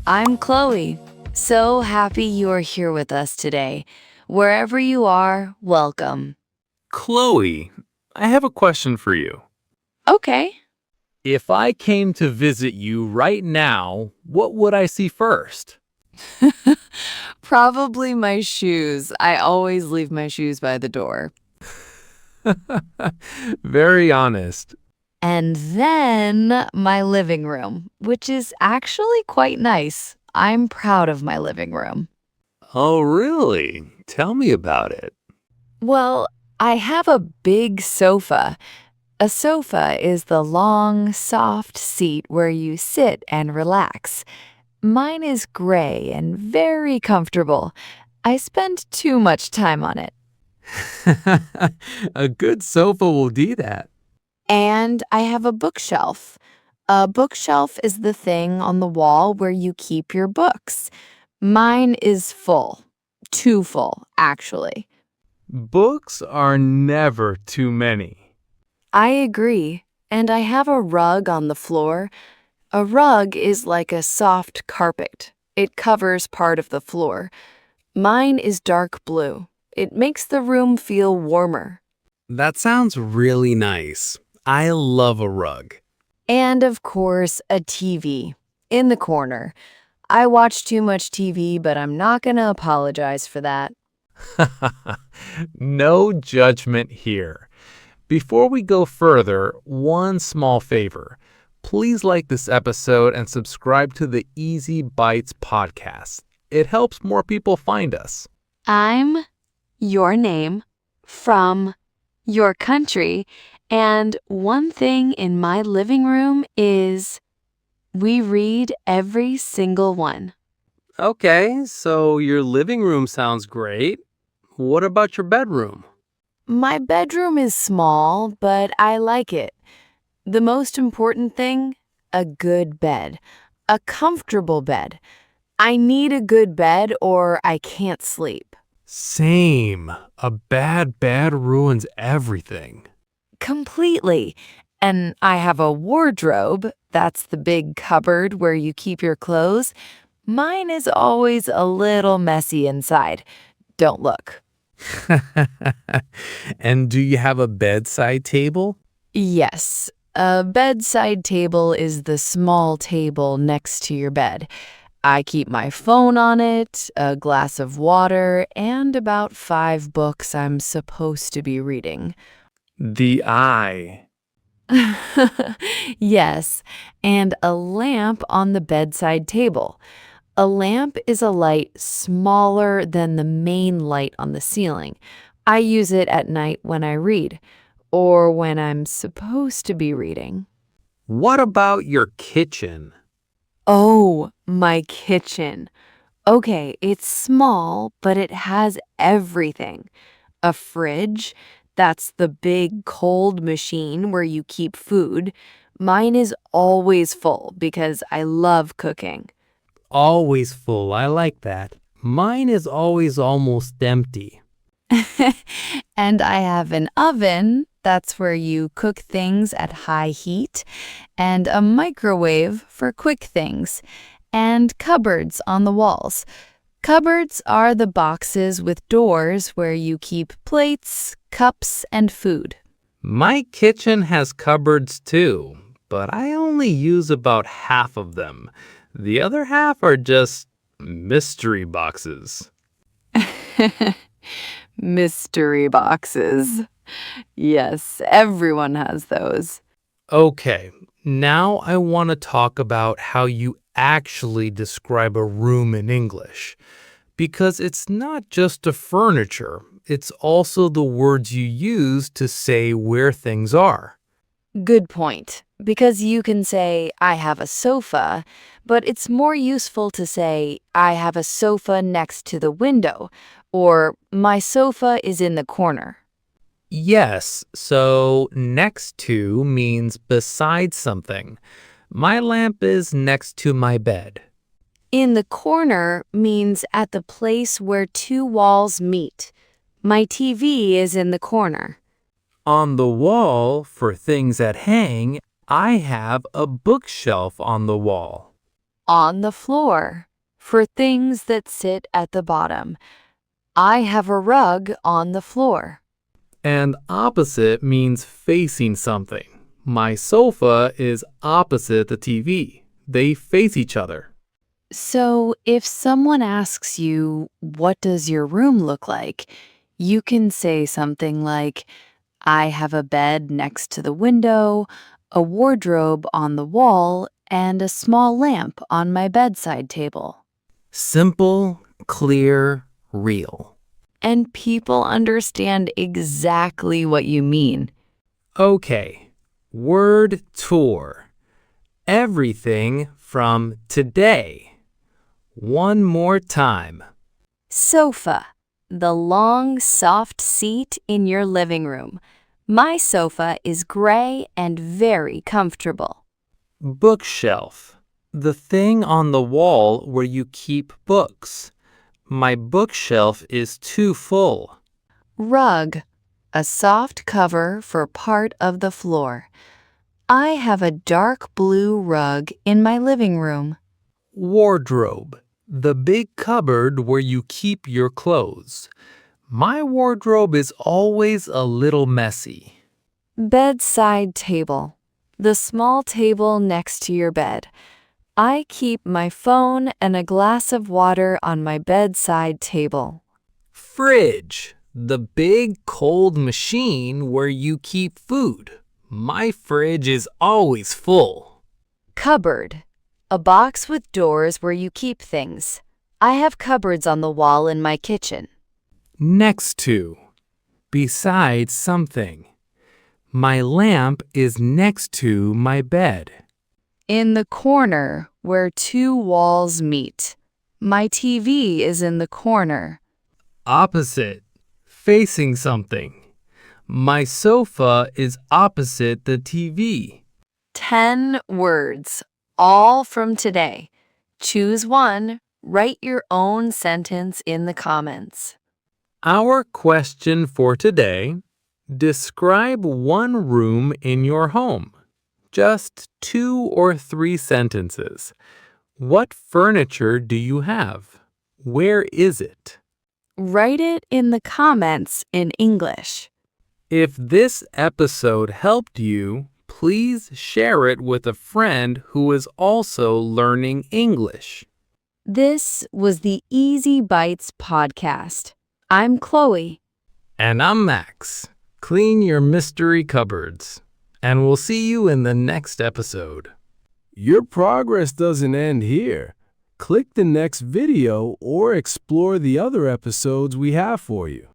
I'm Chloe. So happy you are here with us today. Wherever you are, welcome. Chloe, I have a question for you. Okay. If I came to visit you right now, what would I see first? Probably my shoes. I always leave my shoes by the door. Very honest. And then my living room, which is actually quite nice. I'm proud of my living room. Oh, really? Tell me about it. Well, I have a big sofa. A sofa is the long, soft seat where you sit and relax. Mine is gray and very comfortable. I spend too much time on it. A good sofa will do that. And I have a bookshelf. A bookshelf is the thing on the wall where you keep your books. Mine is full. Too full, actually. Books are never too many. I agree. And I have a rug on the floor. A rug is like a soft carpet. It covers part of the floor. Mine is dark blue. It makes the room feel warmer. That sounds really nice. I love a rug. And of course, a TV in the corner. I watch too much TV, but I'm not going to apologize for that. No judgment here. Before we go further, one small favor. Please like this episode and subscribe to the Easy Bites podcast. It helps more people find us. I'm your name from your country, and one thing in my living room is we read every single one. Okay, so your living room sounds great. What about your bedroom? My bedroom is small, but I like it. The most important thing, a good bed, a comfortable bed. I need a good bed or I can't sleep. Same. A bad bed ruins everything. Completely. And I have a wardrobe. That's the big cupboard where you keep your clothes. Mine is always a little messy inside. Don't look. And do you have a bedside table? Yes, a bedside table is the small table next to your bed. I keep my phone on it, a glass of water, and about 5 books I'm supposed to be reading. The eye. Yes, and a lamp on the bedside table. A lamp is a light smaller than the main light on the ceiling. I use it at night when I read, or when I'm supposed to be reading. What about your kitchen? Oh, my kitchen. Okay, it's small, but it has everything. A fridge, that's the big cold machine where you keep food. Mine is always full because I love cooking. Always full. I like that. Mine is always almost empty. And I have an oven, that's where you cook things at high heat, and a microwave for quick things, and cupboards on the walls. Cupboards are the boxes with doors where you keep plates, cups, and food. My kitchen has cupboards too, but I only use about half of them. The other half are just mystery boxes. Mystery boxes. Yes, everyone has those. Okay, now I want to talk about how you actually describe a room in English. Because it's not just the furniture, it's also the words you use to say where things are. Good point. Because you can say, I have a sofa, but it's more useful to say, I have a sofa next to the window, or my sofa is in the corner. Yes, so next to means beside something. My lamp is next to my bed. In the corner means at the place where 2 walls meet. My TV is in the corner. On the wall, for things that hang, I have a bookshelf on the wall. On the floor, for things that sit at the bottom. I have a rug on the floor. And opposite means facing something. My sofa is opposite the TV. They face each other. So if someone asks you, what does your room look like? You can say something like, I have a bed next to the window, a wardrobe on the wall, and a small lamp on my bedside table. Simple, clear, real. And people understand exactly what you mean. Okay, word tour. Everything from today. One more time. Sofa, the long, soft seat in your living room. My sofa is gray and very comfortable. Bookshelf, the thing on the wall where you keep books. My bookshelf is too full. Rug, a soft cover for part of the floor. I have a dark blue rug in my living room. Wardrobe, the big cupboard where you keep your clothes. My wardrobe is always a little messy. Bedside table, the small table next to your bed. I keep my phone and a glass of water on my bedside table. Fridge, the big cold machine where you keep food. My fridge is always full. Cupboard, a box with doors where you keep things. I have cupboards on the wall in my kitchen. Next to, beside something. My lamp is next to my bed. In the corner where two walls meet. My TV is in the corner. Opposite, facing something. My sofa is opposite the TV. 10 words, all from today. Choose one, write your own sentence in the comments. Our question for today: describe one room in your home. Just 2 or 3 sentences. What furniture do you have? Where is it? Write it in the comments in English. If this episode helped you, please share it with a friend who is also learning English. This was the Easy Bites podcast. I'm Chloe. And I'm Max. Clean your mystery cupboards. And we'll see you in the next episode. Your progress doesn't end here. Click the next video or explore the other episodes we have for you.